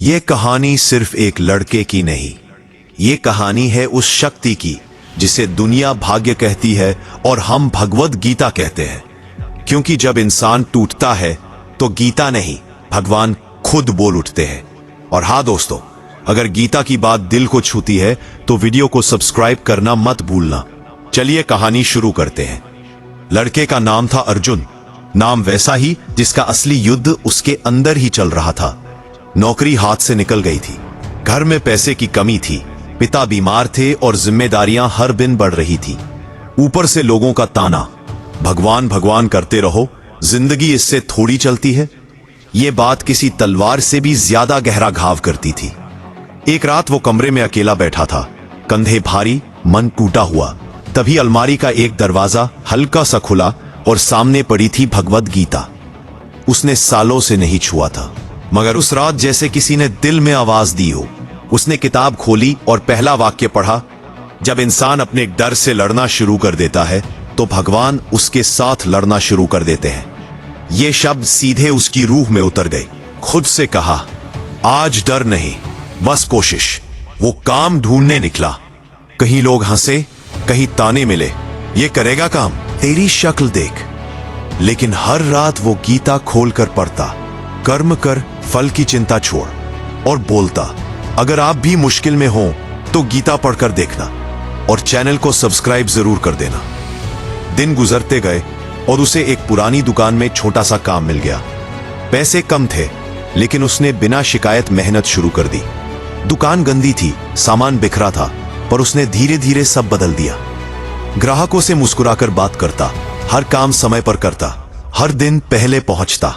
ये कहानी सिर्फ एक लड़के की नहीं, ये कहानी है उस शक्ति की जिसे दुनिया भाग्य कहती है और हम भगवद गीता कहते हैं। क्योंकि जब इंसान टूटता है तो गीता नहीं, भगवान खुद बोल उठते हैं। और हाँ दोस्तों, अगर गीता की बात दिल को छूती है तो वीडियो को सब्सक्राइब करना मत भूलना। चलिए कहानी शुरू करते हैं। लड़के का नाम था अर्जुन, नाम वैसा ही जिसका असली युद्ध उसके अंदर ही चल रहा था। नौकरी हाथ से निकल गई थी, घर में पैसे की कमी थी, पिता बीमार थे और जिम्मेदारियां हर दिन बढ़ रही थी। ऊपर से लोगों का ताना, भगवान भगवान करते रहो, जिंदगी इससे थोड़ी चलती है। ये बात किसी तलवार से भी ज्यादा गहरा घाव करती थी। एक रात वो कमरे में अकेला बैठा था, कंधे भारी, मन टूटा हुआ। तभी अलमारी का एक दरवाजा हल्का सा खुला और सामने पड़ी थी भगवद गीता। उसने सालों से नहीं छुआ था, मगर उस रात जैसे किसी ने दिल में आवाज दी हो। उसने किताब खोली और पहला वाक्य पढ़ा, जब इंसान अपने डर से लड़ना शुरू कर देता है तो भगवान उसके साथ लड़ना शुरू कर देते हैं। ये शब्द सीधे उसकी रूह में उतर गए। खुद से कहा, आज डर नहीं, बस कोशिश। वो काम ढूंढने निकला। कहीं लोग हंसे, कहीं ताने मिले, ये करेगा काम, तेरी शक्ल देख। लेकिन हर रात वो गीता खोलकर पढ़ता, कर्म कर, फल की चिंता छोड़, और बोलता, अगर आप भी मुश्किल में हो तो गीता पढ़कर देखना और चैनल को सब्सक्राइब जरूर कर देना। दिन गुजरते गए और उसे एक पुरानी दुकान में छोटा सा काम मिल गया। पैसे कम थे, लेकिन उसने बिना शिकायत मेहनत शुरू कर दी। दुकान गंदी थी, सामान बिखरा था, पर उसने धीरे धीरे सब बदल दिया। ग्राहकों से मुस्कुराकर बात करता, हर काम समय पर करता, हर दिन पहले पहुंचता।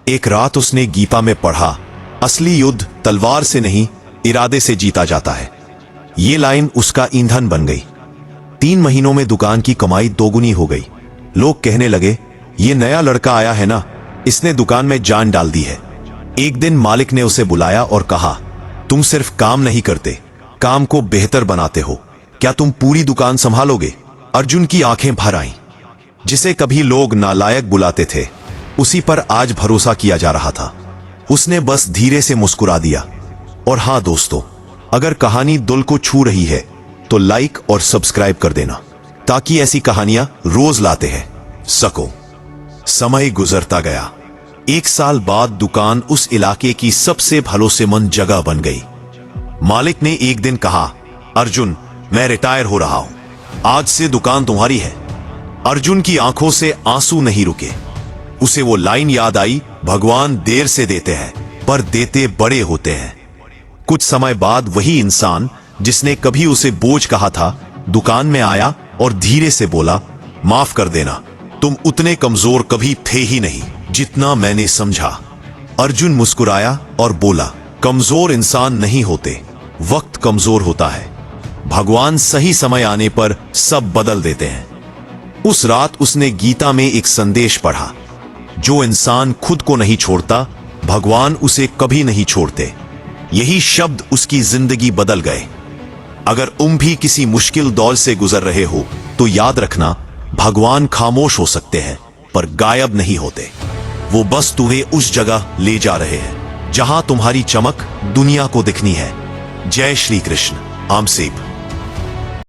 एक रात उसने गीता में पढ़ा, असली युद्ध तलवार से नहीं, इरादे से जीता जाता है। ये लाइन उसका ईंधन बन गई। 3 महीनों में दुकान की कमाई दोगुनी हो गई। लोग कहने लगे, ये नया लड़का आया है ना, इसने दुकान में जान डाल दी है। एक दिन मालिक ने उसे बुलाया और कहा, तुम सिर्फ काम नहीं करते, काम को बेहतर बनाते हो। क्या तुम पूरी दुकान संभालोगे? अर्जुन की आंखें भर आईं। जिसे कभी लोग नालायक बुलाते थे, उसी पर आज भरोसा किया जा रहा था। उसने बस धीरे से मुस्कुरा दिया। और हाँ दोस्तों, अगर कहानी दिल को छू रही है तो लाइक और सब्सक्राइब कर देना, ताकि ऐसी कहानियां रोज लाते हैं सको। समय गुजरता गया। 1 साल बाद दुकान उस इलाके की सबसे भरोसेमंद जगह बन गई। मालिक ने एक दिन कहा, अर्जुन, मैं रिटायर हो रहा हूं, आज से दुकान तुम्हारी है। अर्जुन की आंखों से आंसू नहीं रुके। उसे वो लाइन याद आई, भगवान देर से देते हैं पर देते बड़े होते हैं। कुछ समय बाद वही इंसान जिसने कभी उसे बोझ कहा था, दुकान में आया और धीरे से बोला, माफ कर देना, तुम उतने कमजोर कभी थे ही नहीं जितना मैंने समझा। अर्जुन मुस्कुराया और बोला, कमजोर इंसान नहीं होते, वक्त कमजोर होता है। भगवान सही समय आने पर सब बदल देते हैं। उस रात उसने गीता में एक संदेश पढ़ा, जो इंसान खुद को नहीं छोड़ता, भगवान उसे कभी नहीं छोड़ते। यही शब्द उसकी जिंदगी बदल गए। अगर तुम भी किसी मुश्किल दौर से गुजर रहे हो तो याद रखना, भगवान खामोश हो सकते हैं पर गायब नहीं होते। वो बस तुम्हें उस जगह ले जा रहे हैं जहां तुम्हारी चमक दुनिया को दिखनी है। जय श्री कृष्ण। आमसेब।